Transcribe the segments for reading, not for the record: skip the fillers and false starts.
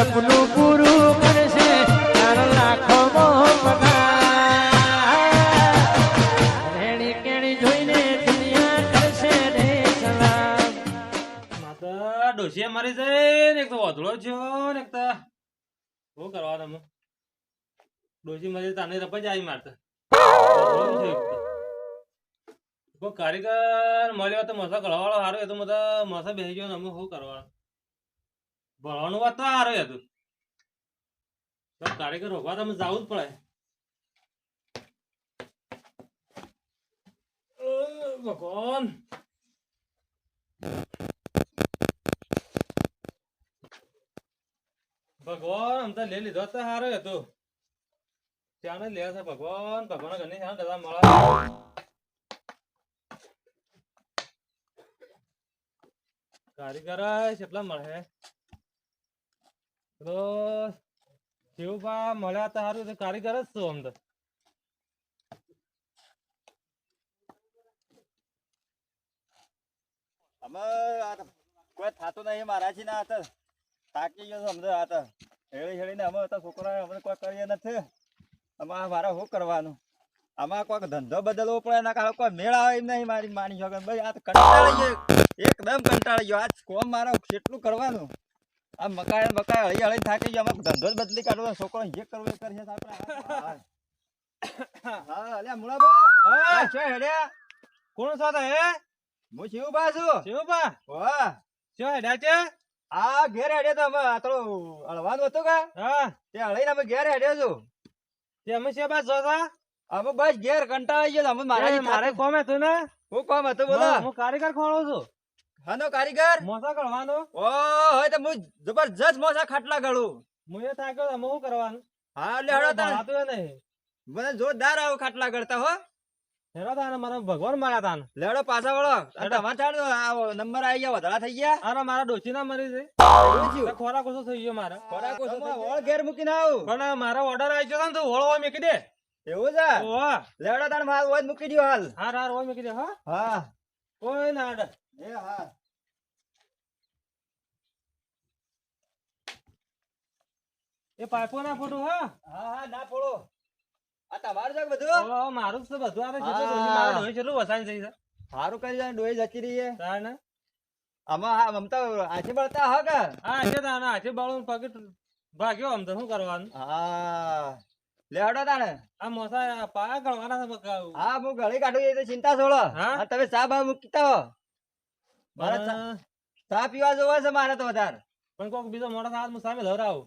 સપનું પૂરું કરશે ચાર લાખો રેણી કેણી જોઈને દુનિયા કરશે રે સલામ. માતા ડોશિયા મારી જાય ને એક તો વધળો છો ને એક તો શું કરવાનું ડોશી મારી તાને રપાઈ જાય મારતા કોઈ કારીગર મળ્યો તો મસા ઘડવાળો સારો હતો મત મસા બેસી ગયો ને અમે શું કરવાનું ભણવાનું વાત તો સારો હતું કારીગર રોકવા તો અમે જવું જ પડે. ભગવાન ભગવાન આમ તો લે લીધો તો સારો હતો ત્યાં લે છે ભગવાન ભગવાન ઘરની ત્યાં કદા મળે કારીગર કેટલા મળે તો શિવભા મળ્યા તો સારું તો કારીગર જ છું આમ તો અમે કોઈ થતું નહીં મારાથી ના હતા થાકી ગયો સમજો આ તો હેળી હેળીને અમે તો છોકરા અમે કોઈ કરીએ નથી આમાં મારે શું કરવાનું આમાં કોઈક ધંધો બદલવો પડે એના કારણે કોઈ મેળ આવે એમ નહીં મારી માની શકે ભાઈ આ તો કંટાળી ગયો એકદમ કંટાળી ગયો આજ કોમ મારે કેટલું કરવાનું આ મકાઈ હળી હળી થાકી ગયો અમે ધંધો જ બદલી કાઢવો છોકરો જે કરવું એ કરીએ આપણે હા અલ્યા મુળાબા શું હેડ્યા કોણ સાથે હે હું શિવભા છું શિવભા વાહ શું હેડ્યા છે આ ઘેર હેડ્યો તો અમે આ તો હળવાનું હતું કે હા તે હળીને અમે ઘેર હેડ્યો છું તે અમે છે બા જોતા અમે બસ ઘેર કંટાળી ગયો અમે મારે કોમ હતું ને હું કોમ હતું બોલો હું કારીગર ખોળું છું હાનો કારીગર મોસા કરવાનો ઓ હોય તો હું જબરજસ્ત મોસા ખાટલા ગળું હું એ થાક્યો અમે શું કરવાનું હા એટલે હેડો તાણ ભણાતું નહીં મને જોરદાર આવો ખાટલા ગળતા હો હેડો તાને મને ભગવાન મળ્યા તાને લેડો પાછા વળો તમારે ચાલો નંબર આવી ગયા વધારા થઈ ગયા અરે મારા ડોસી ના મરી છે એવું થયું? તો ખોરાક ઓછો થઈ ગયો મારા ખોરાક ઓછો થઈ ગયો. વળ ઘેર મૂકીને આવું પણ મારો ઓર્ડર આવી ગયો ને તો હોળવા મેકી દે એવું છે ઓહો લેડો તાણ માલ હોય તો મૂકી દો હાલ હાર હાર હોય મેકી દે હા હા કોઈ ના અડે એ હા એ પાઇપો ના ફોટો હા હા હા ના ફોડો આ તમારું છે કે બધું ઓહો મારું જ તો બધું આવે છે હા. મારા ડોસી કેટલું વસાઈ થઈ છે સારું કરી જાય ડોહી જતી રહી છે તાને આમાં હા મમતા આછી બળતા હા કે હા છે તાને આજે બાળું પગે ભાગ્યો આમ તો શું કરવાનું હા લેડો તાણે આ મોસા પાયા ગળવાના છે બકાઉ હા હું ગળી કાઢું એ તો ચિંતા છોડો હા? હા તમે ચા બા મૂકતા હો મારે પણ ચા પીવા જોવે છે મારે તો વધારે કોઈક બીજો મોટા હાથ હું સામે લવરાવું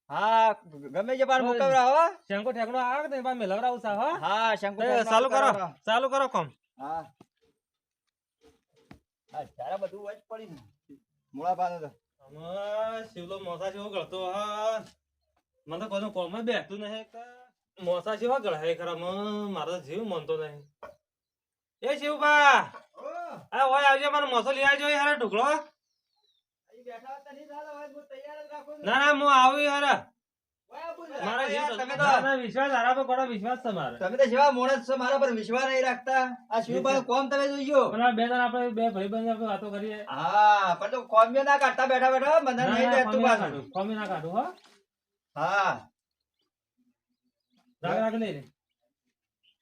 હા ગમે તે પાર મુકવરા હો શેંકો ઠેકડો આવે ને પાછું લવરાવું સા હો હા શંકુ ચાલુ કરો ચાલુ કરો કોમ હા હા તારા બધું વચ પડી ને મૂળા પાનો તો અમે શિવલો મોસા જેવો ગળતો હા મને તો કોઈનું કોમ બેસતું નહીં કે મોસા જેવા ગળાય ખરા મારો જીવ મનતો નહીં એ શિવબા આ ઓય આવજે મને મોસો લઈ આવજો યાર ઢુકળો અહીં બેઠા હતા નહીં ચાલો હવે હું તૈયાર જ રાખું છું. ના ના હું આવું યાર ઓય આપું છું. મારા જીવ તમે ના, ના, વિશ્વાસ હારા પર ઘણો વિશ્વાસ છે મારે તમે તો જેવા માણસ છો મારા પર વિશ્વાસ નહીં રાખતા આ શિવભાઈ કોમ તમે જોઈયો પણ આ બે જણ આપણે બે ભાઈબંધ આપણે વાતો કરીએ હા પણ તો કોમ ના કાઢતા બેઠા બેઠા મને ના, નહીં ના, બેઠતું કોમી ના પાછું કાઢું, કોમી ના કાઢું હો હા રાગ રાગ લઈ લે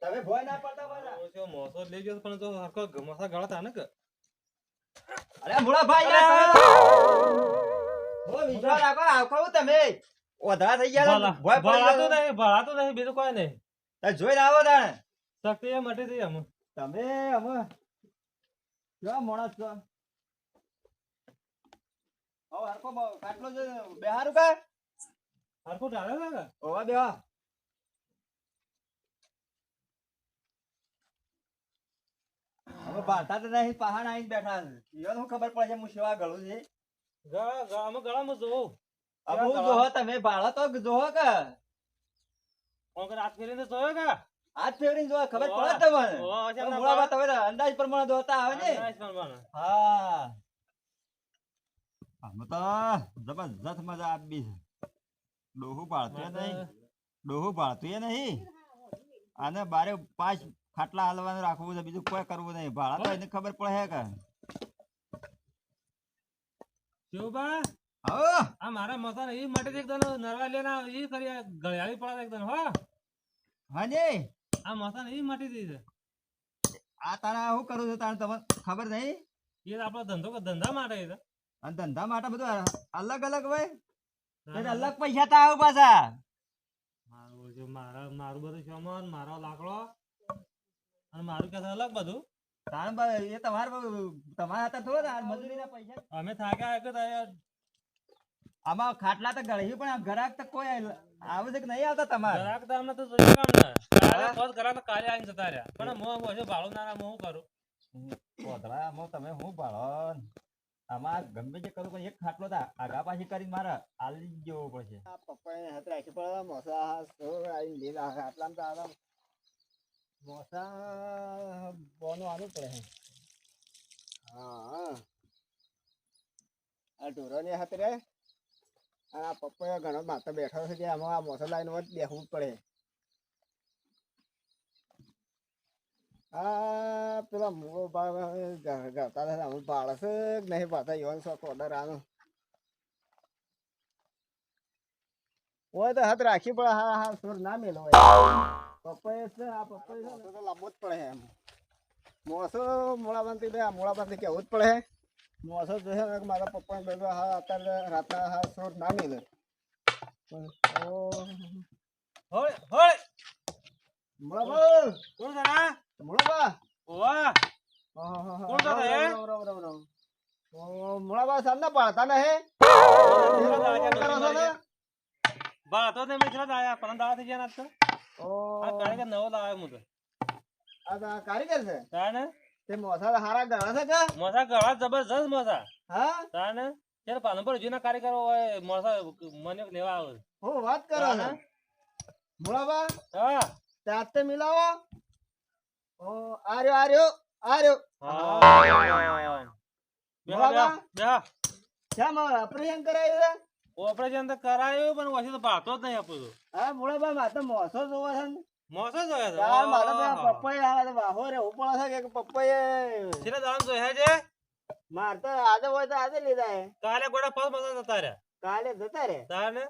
તમે ભોય ના પડતા પાછા મોસો લઈ ગયો પણ તો હરકો મોસા ગળતા ને કે અરે મુળા ભાઈ યાર તમે હો વિશ્વાસ રાખો આખો તમે ઓધા થઈ ગયા ભોય ભળાતું પડી નહીં ભળાતું નહીં બીજું કોઈ નહીં ગયા જોઈને આવો તાણે શક્તિ એ મટી થઈ અમે તમે હવે કેવા માણસ છો હવે હરકો કાટલો છે બેહારું કા હરકો ઢાળે લાગે ઓવા બેહા હવે બાંધતા તો નહીં પહાડ આવીને બેઠા છે ઈયોને શું ખબર પડે છે હું સેવા ગળું છે અમે ગળામાં જોઉં હવે હું જોહો તમે ભાડો તો જોહો કે કોણ હાથ ફેરીને જોયો કે હાથ ફેવરીને જોહો ખબર પડે તમને ઓહ, છે ને મુળામાં તમે તો અંદાજ પ્રમાણે જોતા આવે ને અંદાજ પ્રમાણે. હા આમ તો જબરજસ્ત મજા આપી છે ડોહું પાડતું નહીં ડોહું પાડતું નહીં આને બારે 5 ખાટલા હાલવાનું રાખવું છે બીજું કોઈ કરવું નહીં ભાડા તો એને ખબર પડે કે શિવબા આવો આ મારા મસાલા એ માટે એકદમ નરવા લેના એ કરી ગળ્યાળી પડે એકદમ હો હાજી આ મસાલા એ માટે દીધે આ તારા શું કરું છું તારે તમને ખબર નહીં એ તો આપણો ધંધા માટે છે અને ધંધા માટે બધું અલગ અલગ હોય એટલે અલગ પૈસા તો આવું પાછા મારું જો મારું બધું સામાન મારો લાકડો અને મારું કે અલગ બધું તારે એ તમારા હતા થોડા મજૂરીના પૈસા અમે થાક્યા કે આમાં ખાટલા તો ગળી પણ ઘરાક તો કોઈ આવે છે કે નહીં આવતા તમારે ગ્રાહક તો અમને તો જોઈએ કામ ને કાલે પોત ગ્રાહક તો કાલે આવીને જતા રહ્યા પણ હું ભાડો ના હું કરું કોથળામાં તમે શું ભાળો આમાં ગમે તે કરું પણ એક ખાટલો તો આગા પાછી કરીને મારે આલી જવો પડશે પપ્પાએ હાથ રાખી પડે મોસા આવી લીલા આટલામાં તો આરામ મોસા બોનું આનું પડે હા આ ઢોરોની હાથ રે આ પપ્પાએ ઘણો માથે બેઠો છે કે આમાં આ મોસા લાઈન વધ બેસવું પડે આ પેલા મૂળો ભાવ ગતા અમુક બાળસ નહીં પાછા યોન શોખ ઓર્ડર આનો હોય તો હાથ રાખી પડે હા હા સુર ના મેલો હોય પપ્પાએ છે આ પપ્પાએ છે તો લાંબો જ પડે એમ મોસો મોળાબાંધી કેવું જ પડે મોસો જોશે ને મારા પપ્પાને બેઠો હા અત્યારે રાતના હા સુર ના મેલે હોય હોય મોળાબા કોણ જરા મોળાબા ઓવા કોણ જરા હે મોળાબા સામને પાડતા ને હે બા તો ને મેં ચલા આયા પણ દાડા થઈ ગયા ના તો આ કારીગર નવો લાવ્યો હું તો આ કારીગર છે તાને તે મોસા હારા ગણા છે કે મોસા ગળા જબરજસ્ત મોસા હા તાને ત્યારે પાલનપુર જૂના કારીગરો હોય મોસા મને લેવા આવે હું વાત કરો છો મોળાબા હા જાતે મિલાવો ઓ આર્યો બેહા કેમ ઓપરેશન કરાયું છે ઓપરેશન તો કરાયું પણ પછી તો ભાતો જ નહીં આપું હા મોળાબા મારે તો મોસો જોવો છે ને મોસો જોયા છે તાર મારે તો પપ્પાએ આવે વાહો રે હું પણ છે કે પપ્પાએ છેલ્લે દામ જોયા છે માર તો આજે હોય તો આજે લીધા હે કાલે ગોડા પાસ મસા જતા રહ્યા કાલે જતા રે તાને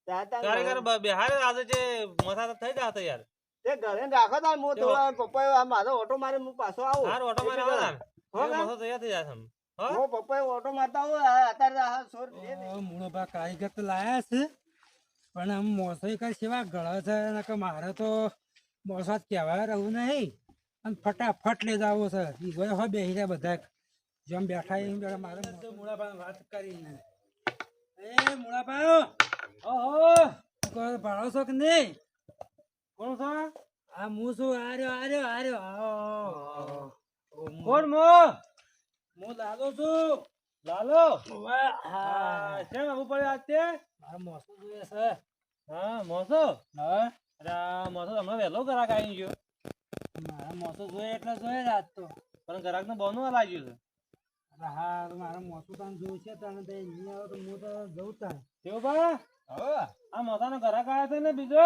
જાતા કારીગર બિહાર આજે જે મસા તો થઈ જાતા યાર તે ઘરે રાખો તાર હું થોડા પપ્પાએ આ મારો ઓટો મારી હું પાછો આવું હાર ઓટો મારે આવા હો તાર મસા તૈયાર થઈ જશે હા હું પપ્પાએ ઓટો મારતા હું અત્યારે આ સોર દે દે મૂળો કારીગર તો લાયા છે પણ આમ મોસઈ કઈ સેવા ગળે છે ને કે મારે તો મોસા જ કહેવાય રહું નહીં અને ફટાફટ લઈ જાવો છે ઈ હોય હોય બેસી જાય બધા જેમ બેઠા એમ બેઠા મારે મૂળાબા વાત કરીને એ મૂળાબા ઓહો કોઈ ભાડો છો કે નહીં કોણ છો આ હું છું આર્યો કોણ મો હું લાલો છું લાલો વાહ હા કેમ આવું પડ્યું આજ તે મારે મોસું જોઈએ છે હા મોસો હા અરે આ મોસો હમણાં વહેલો ગ્રાહક આવી ગયો મારે મોસું જોઈએ એટલે જોઈએ જ આજ તો પણ ગ્રાહક ને બોનું લાગ્યું છે અરે હા મારે મોસું તાન જોયું છે તાને તે નહીં આવે તો હું તો જઉં તાન કેવું બા હવે આ મોસાનો ગ્રાહક આવ્યો છે ને બીજો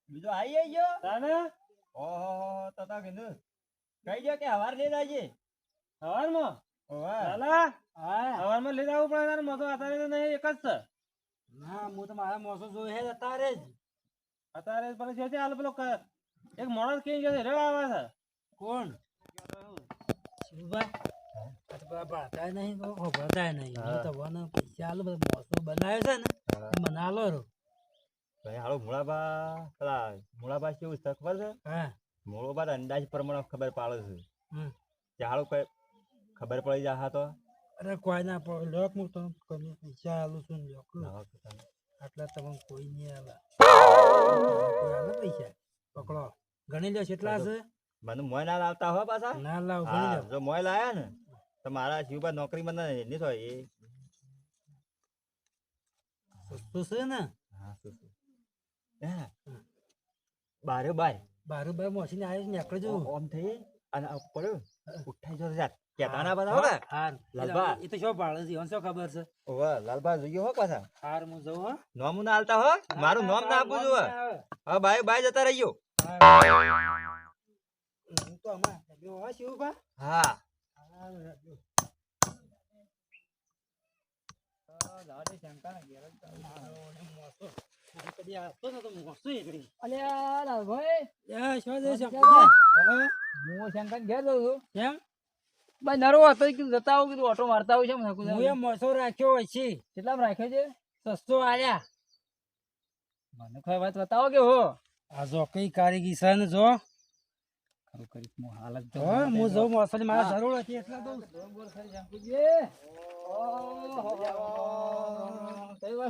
બીજો આવી ગયો તાને ઓહો તો કીધું કઈ ગયો કે હવાર લઈ જાજે સવારમાં ઓહો લાલા હા સવારમાં લઈ જવું પડે તારે મોસો અત્યારે તો નહીં એક જ છે ના હું તો મારા મોસું જોઈએ છે અત્યારે જ અત્યારે પણ છે હાલ પેલો એક મોણસ કઈ ગયો રે આવે છે કોણ શિવભાઈ આ તો બધા ભણતા નહીં તો ખબરતા નહીં હું તો મને પૈસા આલો બધા મોસું બનાવ્યો છે ને એ મને આલો રો ભાઈ હાલો મૂળાબા કેવું છે ખબર છે હા મૂળોબા અંદાજ પ્રમાણે ખબર પાડે છે હમ કે હાલો કઈ ખબર પડી જાય હા તો અરે કોઈ ના પડે લોક હું તો કમી પૈસા આલું છું ને લોક આટલા તમે કોઈ નહીં આલે કોઈ આલે પૈસા પકડો ગણી લો કેટલા છે મને મોય ના લાવતા હો પાછા ના લાવ ગણી હા લો જો મોય લાયા ને તો મારા જીવબા નોકરી મને નહીં થાય એ સસ્તું છે ને હા શું હા બારે બાર બારું બાર મોસીને આવ્યું ને આકડે જવું ઓમ થઈ અને પડ્યો ઉઠાઈ જો જાત કેતા ના બધા હોગા હાર લાલબા. એ તો શું ભાડે છે શું ખબર છે ઓવા લાલબા જોયો હો પાછા હાર હું જઉં હો નોમ ના આલતા હો મારું નોમ ના આપું જો હા બાય બાય જતા રહીયો હું તો અમાર હો શિવભા હા કદી આવતો નતો મોસો એકડી. અલ્યા લાલભાઈ એ શું છે શું શંકરજી? હું શંકર ઘેર જઉં છું કેમ? ભાઈ નરો હતો કીધું જતા આવું કીધું ઓટો મારતા આવું છે હું એ મોસો રાખ્યો હોય છે. કેટલામાં રાખ્યો છે સસ્તો આલ્યા. મને કોઈ વાત બતાવો કે હો આ જો કઈ કારીગી છે ને જો. ખરું કરી હું હાલત હો, હું જો મોસો ની મારે જરૂર હતી એટલે તો.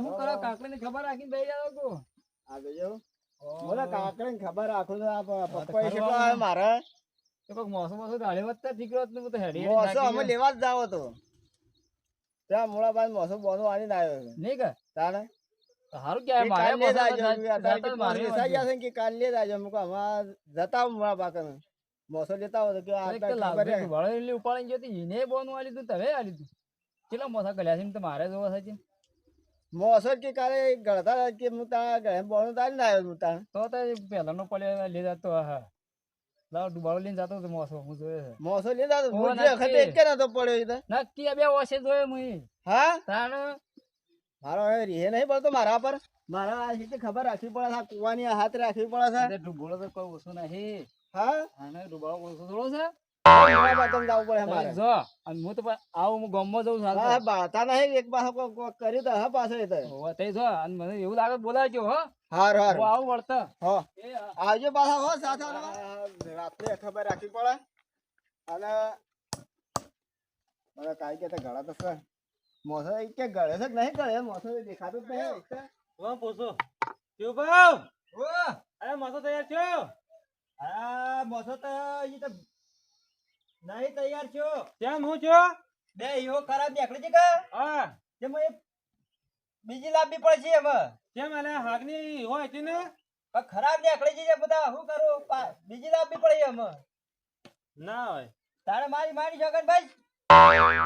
શું કરો કાકડી ની ખબર રાખીને બેસી જાવ કો આ જોજો બોલા કાકડે ખબર રાખો તો આ પપ્પા કેટલો આવે મારે તો કોક મોસો મોસો ગાડી વધતા દીકરો તો હું તો હેડી મોસો અમે લેવા જ જાવ તો ત્યાં મોડા બાદ મોસો બોનો આવીને આવ્યો છે નહીં કે તાણે સારું કહેવાય મારે કાલે જ આવજો મોસો મારે વેસાઈ જશે કે કાલે જ આવજો મુકો અમાર જતા આવો મોડા પાકને મોસો લેતા આવો તો કે આ ખબર હે વાળો ઉપાડીને જતી એને બોનું આલી તું તવે આલી તું કેટલા મોસા ગલ્યા છે તો મારે જોવા છે મોસો કે કાલે ગળતા કે હું તા ગળે બોનો તારીને આવ્યો હું તા તો પહેલાનો પડ્યો લઈ જતો હા લાવ ડુબાળો લઈને જતો હતો મોસો હું જોયો છે મોસો લેતા તો ઓ, હું જે વખતે નક્કી. એક કે નતો પડ્યો ઈ તો. નક્કી આ બે ઓછે જોયો હું હા તાણ મારો હવે રીહે નહીં પડતો મારા પર મારા આ રીતે ખબર રાખવી પડે છે આ કુવાની આ હાથ રાખવી પડે છે ડુબાળો તો કોઈ ઓછો નહીં હા આને ડુબાળો ઓછો થોડો છે મોડા બાતમ જવું પડે મારે જો અને હું તો આવું હું ગામમાં જઉં છું હા બાતા નહીં એક પાછો કોક કર્યું તો હા પાછો એ તો હોવા તે જો અને મને એવું લાગે બોલાવજો હો હાર હાર હું આવું વળતા હો એ હા. આવજો પાછા હો સાથે રાત્રે ખબર રાખવી પડે અને મને કાંઈ કે ગળા તો છે મોસો ઈ કે ગળે છે કે નહીં ગળે મોસો દેખાતું જ નહીં કોણ પૂછો શિવભાવ ઓ અરે મોસો તૈયાર થયો આ મોસો તો ઈ તો નહીં તૈયાર છો કેમ હું છો બે ઈહો ખરાબ નીકળી છે કે હા જેમાં એ બીજી લાંબી પડે છે એમાં કેમ અલે હાગની હોય હતી ને પણ ખરાબ નીકળી છે બધા શું કરું બીજી લાંબી પડે એમાં ના હોય તારે મારી મારી છોકર ભાઈ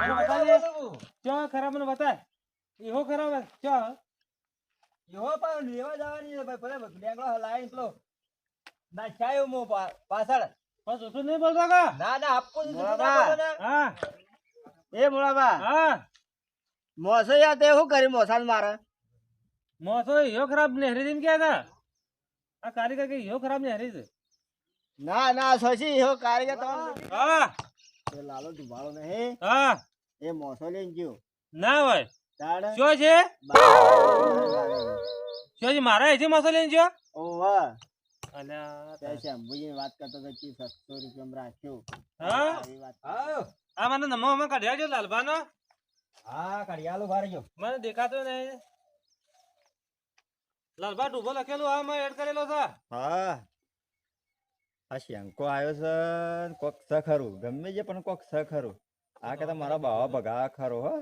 મને બતાવી ચો ખરાબ મને બતાય ઈહો ખરાબ ચો ઈહો પણ લેવા જવાની છે ભાઈ ભલે બેંગલો લાઈન પેલો ના ચાયો મો પાછળ બસ ઓછું નહીં બોલતો કા ના ના આપકો જ હા એ મોળાબા હા મોસો યાર તે શું કરી મોસાન મારે મોસો ઈહો ખરાબ નેહરી દીને ક્યાં હતા આ કારીગર કે ઈહો ખરાબ નેહરી છે ના ના સોચી ઈહો કારીગર તો હા એ લાલો દુભાળો નહીં હા એ મોસો લઈને ગયો ના હોય તાણે શું છે શું છે મારા હજી મોસો લઈને જો ઓવા અલ્યા તે શંભુજીની વાત કરતો તો કે 700 રૂપિયામાં રાખ્યો હા આવી વાત હા આ મને નમો કાઢ્યા જો લાલભાનો હા કડિયાલો ભારે ગયો મને દેખાતો નહીં લાલભા ડૂબો લખેલું હા મેં એડ કરેલો છે હા આ શંકો આવ્યો છે ને કોક સ ખરું ગમે છે પણ કોક સ ખરું આ કહેતા મારા બાવા ભગા ખરો હો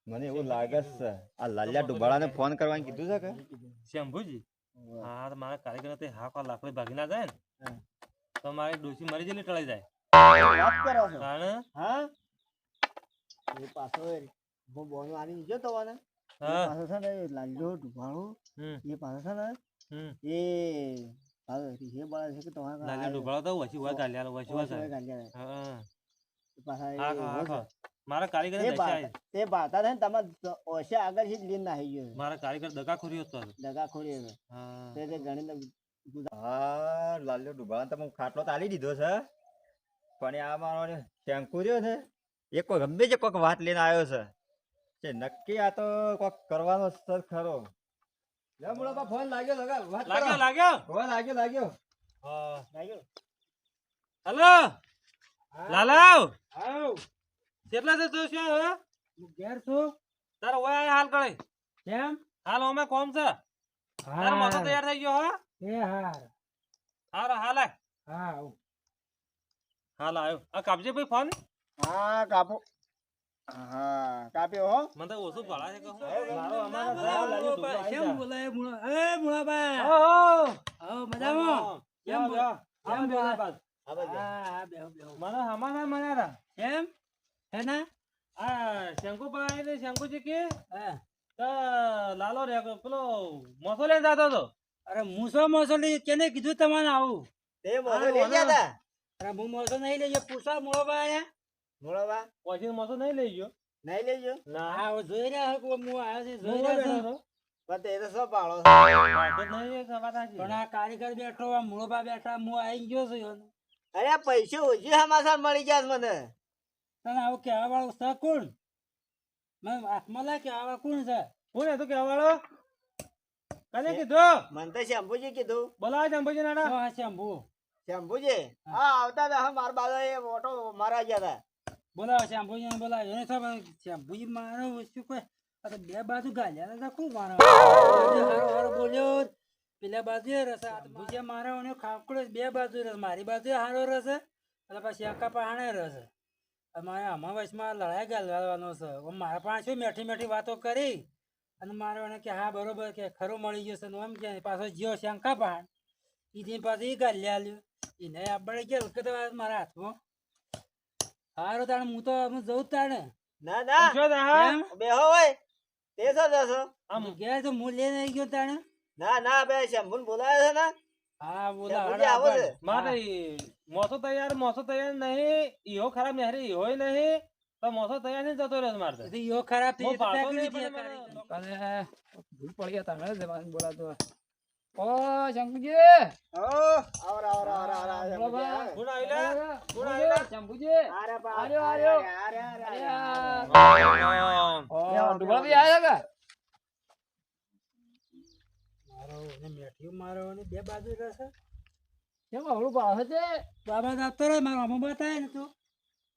મને એવું લાગે છે આ લાલિયા ડુબાળાને ફોન કરવાનું કીધું છે કે શંભુજી હા તો મારા કારીગર તે હા કો લાકડી ભાગી ના જાય ને તો મારી ડોસી મરી જેલી ટળાઈ જાય વાત કરો છો કારણ હા એ પાછો હું બોનો આની જો તો વાને હા પાછો છે ને લાલ્યો ડુભાળો હમ એ પાછો છે ને હમ એ પાછો એ બોલે છે કે તમારા લાગે ડૂબાળો તો વસી હોય ગાલ્યા વસી હોય પાછો ગાલ્યા. ગાલ્યા હા પાછા હા હા હા મારા કારીગર એ તે બાતા ને તમે ઓશે આગળ થી જ લીન નાહી ગયો મારા કારીગર દગાખોરી હતો દગા ખોરી હવે હા તે ગણી હા લાલિયો ડુબાળાને તો હું ખાટલો તો આલી દીધો છે પણ આ મારો શંકુ રહ્યો છે એ કોઈ ગમે છે કોઈક વાત લઈને આવ્યો છે કે નક્કી આ તો કોઈક કરવાનો છે ખરો લે મુળા ફોન લાગ્યો લગા વાત લાગ્યો લાગ્યો ફોન લાગ્યો હા લાગ્યો હલો લાલાવ આવ કેટલા છે તું શું હવે હું ઘેર છું. તારો ઓય હાલ કરે કેમ? હાલ ઓમે કોમ છે તારો મોટો તૈયાર થઈ ગયો હા એ હાર હાલ હાલ આય. હા આવ. હાલ આવ્યો આ કાપજે ભાઈ ફોન હા કાપો હા કાપ્યો હો મને તો ઓછું ભળા છે કે હું મારો અમારો ભાવ લાગ્યો ડુબો આઈ કેમ જા. બોલાય એ મુળાબા ઓહો આવો મજામાં કેમ બોલા કેમ બોલા? આ બાજુ. હા બેહો બેહો. મને હમાના મનારા કેમ હેના આ શંકુભાઈ ને શંકુજી કે હા તો લાલો રે પેલો મોસો લઈને જતો હતો અરે મૂસો મોસો લઈ કેને કીધું તમારે આવું? તે મોઢે લઈ ગયા તા અરે હું મોસો નહીં લઈ ગયો પૂછા મુળાબા આયા મોળાબા પછી મોસો નહીં લઈ ગયો નહીં લેજો ના આ હવે જોઈ રહ્યા છો કે હું આવ્યો છે જોઈ હું રહ્યા બેઠો છો હતો. પણ તે તો શું પાડો વાંધો નહીં, એ વાત સાચી. પણ આ કારીગર બેઠો આ મૂળોબા બેઠા હું આવી ગયો છું અરે આ પૈસે ઓછી સમાચાર મળી ગયા છે મને તને આવું કહેવા વાળું છે કોણ મને હાથમાં લા કહેવા વાળું કોણ છે કોણ હતો કહેવાવાળો? કને કીધું? મને તો શંભુજી કીધું બોલાવો ચંપુજી નાના. તો આ શંભુ શંભુજી હા આવતા હતા હા મારા બાજુ એ ઓટો મારા ગયા હતા બોલાવો શંભુજી બોલાવો એને ખબર શંભુજી મારો શું કોઈ આ તો બે બાજુ ગાલ્યા હતા ખૂબ મારો હારો હારો બોલ્યો પેલા બાજુ રસ શંભુજી મારો અને ખાકડો બે બાજુ રસ મારી બાજુ હારો રસ અને પછી આકા પાણે રસ મારે અમાવાસમાં લડાઈ ગાલવાનો છે હવે મારા પાસે શું મેઠી મેઠી વાતો કરી અને મારે એને કે હા બરોબર કે ખરું મળી ગયું છે ને એમ કે પાછો જીઓ શંકા પહાડ ઈથી પાછું એ ગાલ્યા લ્યો એને આપણે કે મારા હાથમાં હારો તાણે હું તો હું જઉં જ તાણે ના ના પૂછો તો હા. એમ? બેહો હોય તે શું જશો આમ ગયા તો હું લઈને આવી ગયો તાણે ના ના બે શંભુને બોલાવ્યો છે ને હા બોલા શંભુજી આવો છે મારે મોસો તૈયાર નહીં, ઈહો ખરાબ નહીં, હારી ઈહોય નહીં, તો મોસો તૈયાર નહીં જતો રહ્યો છે મારે તો. યો ખરાબ થઈ હું ગયો પાડતો તો નહીં, ફેંકી પણ દીધી આ મને- કારીગર. કાલે ભૂલ પડી ગયા તમે જવાનું બોલાતો ઓ શંભુજી ઓ આવરા આવરા આવરા આવરા શંભુજી કોણ આવેલા? કોણ આવેલા? શંભુજી આરે બા આર્યો, આર્યો. આરે આરે આરે રામ. ડુબા બી આવ્યા કા મારો અને મેઠિયો મારો અને બે બાજુ રહેશે કેમ આવડું પાછો છે બાબા જાતો રે મારો અમો બતાય ને તું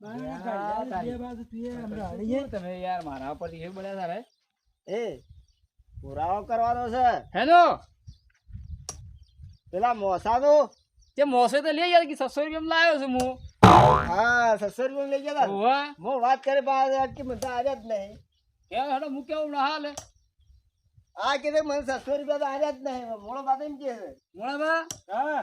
મારે યા, ગાડી તારી. બે બાજુ તું એ હમણાં હાલી જાય. તમે યાર મારા ઉપર એ બળ્યા તારે એ પુરાવો કરવાનો છે હેલો પેલા મોસાનું તે મોસે તો લઈ યાર કે 600 રૂપિયા લાવ્યો છું હું હા 600 રૂપિયા લઈ ગયા તા. ઓવા હું વાત કરી પાસે અટકી મને તો આવ્યા જ નહીં કેમ હેડો હું કેવું ના હાલે આ કીધું મને 600 રૂપિયા તો આવ્યા જ નહીં મોડો વાત એમ કે છે મોળાબા હા.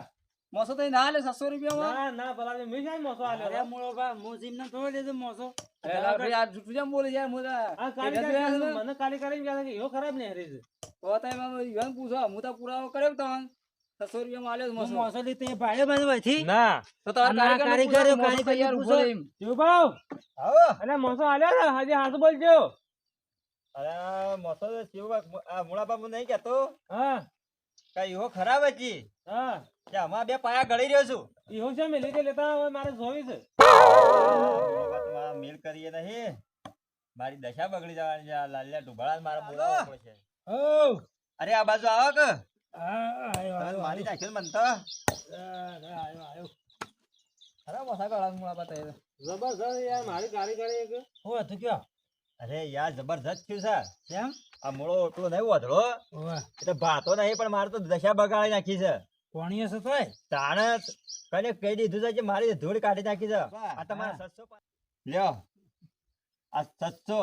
મોસો તો ના હાલે 600 રૂપિયામાં ના ના બોલાવજો. મેં ક્યાં મોસો અરે આલ્યો? મૂળો બા હું જીમને થોડો લેજો મોસો એલા ભાઈ આ જુઠું જેમ બોલે યાર હું આ કાલી કાલી મને કાલી કરીને કહે છે કે ઈહો ખરાબ નહીં, હારી છે. તો તમે ઈવન પૂછો હું તો પુરાવો કર્યો તમને 600 રૂપિયામાં આલ્યો હું મોસો મોસો લીધો એ ભાડે મને વહીથી ના. તો તમારા અને આ કારીગરને પૂછો, કારીગરો મોસો તો યાર પૂછો. ઉભો રહે એમ. શિવભાઉ, આવો અરે મોસો આલ્યો ને, હજી હાથું બોલજો. અરે મોસો તો શિવબા આ મૂળાબા હું નહીં કહેતો હા કઈ એવો ખરાબ હતી હા. કે આમાં બે પાયા ગળી રહ્યો છું ઈહો છે મેં લીધે લેતા હવે મારે જોવી છે. મૂળાબા તમારા મેલ કરીએ નહીં મારી દશા બગડી જવાની છે આ લાલિયા ઢુબાળા મારા બોલાવવો પડશે ઓ અરે આ બાજુ આવો કે આયો તમે આયો મારી નાખ્યો ને મન તો આયો આયો અરે મોસા ગળા મોળાબા તો જબરજસ્ત યાર, મારી કારીગરી એક હું હતું કયો અરે યાર જબરજસ્ત થયું છે કેમ આ મૂળો એટલો નહીં વધડો ઓવે એટલે ભાતો નહીં પણ મારે તો દશા બગાડી નાખી છે કોણીએ છે તોય તાણે કને કહી દીધું છે કે મારી ધૂળ કાઢી નાખી છે આ તમારા 700 લ્યો આ 700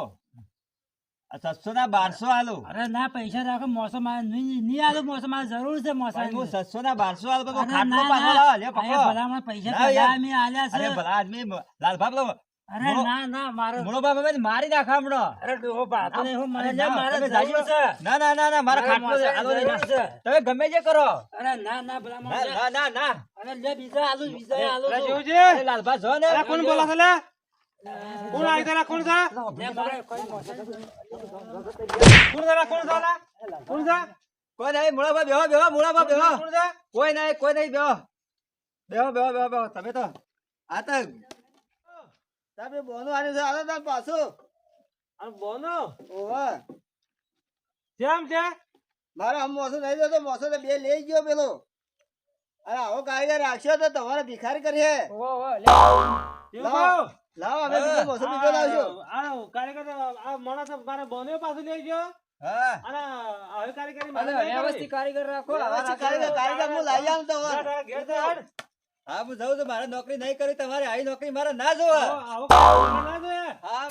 આ 700 ના 1200 આલો અરે ના પૈસા રાખો મોસો મારે નહીં આલો મોસો મારે જરૂર છે મોસો ભાઈ હું 700 ના 1200 આલો તો અરે ખાટલો ના, પાછો ના. લાવો લ્યો અરે પકડો ભલામણ પૈસા ના યાર. પેલા મેં આલ્યા અરે છે ભલા આદમી લાલ ભાપ લો અરે મૂળો- ના ના મારો મૂળો બાપ હવે મારી નાખા હમણાં અરે ડોહો બાતો ને હું મને અરે લે ના, મારે તમે જરૂર છે ના ના ના ના મારા મારે ખાટલો છે, આલો મોસાની નહીં. જરૂર છે. તમે ગમે તે કરો અરે ના ના ભલામણ ના લે. ના ના ના અરે લે બીજા આલુ બીજા આલુ અરે છું. શિવજી, અરે લાલભા જો ને અરે કોણ બોલા છે લે? કોણ આવી તારા? કોણ છે? લે મારે કોઈ મોસો કોણ છે લે? કોણ છે લે? કોણ છે? કોઈ નહીં મૂળો બાપ બેહો બેહો મૂળો બાપ બેહો કોણ છે? કોઈ નહીં બેહો બેહો બેહો બેહો બેહો તમે તો આ તો તમે બોનું આલ્યું છે આલો તાર પાછું આ બોનો ઓવા કેમ છે? મારો આમ મોસો નહીં દેતો મોસો તો બે લઈ ગયો પેલો અરે આવો કારીગર રાખ્યો તો તમારે ભિખારી કરીએ ઓવા ઓવા લે શિવભાઉ, લાવો અમે બીજો મોસો બીજો લાવજો આ કારીગર આ માણસ મારે બોને પાછું લઈ ગયો હા અને આવી કારીગરી અરે મારે નહીં કરવી. વ્યવસ્થિત કારીગર રાખો વ્યવસ્થિત કારીગર હું લાવી આવું તો જા, જા, ઘેર જા, હાડ. હા હું જાઉં છું મારે નોકરી નહીં કરી તમારે આવી નોકરી મારે ના જોવા આવો કારીગર ના જોઈએ. હા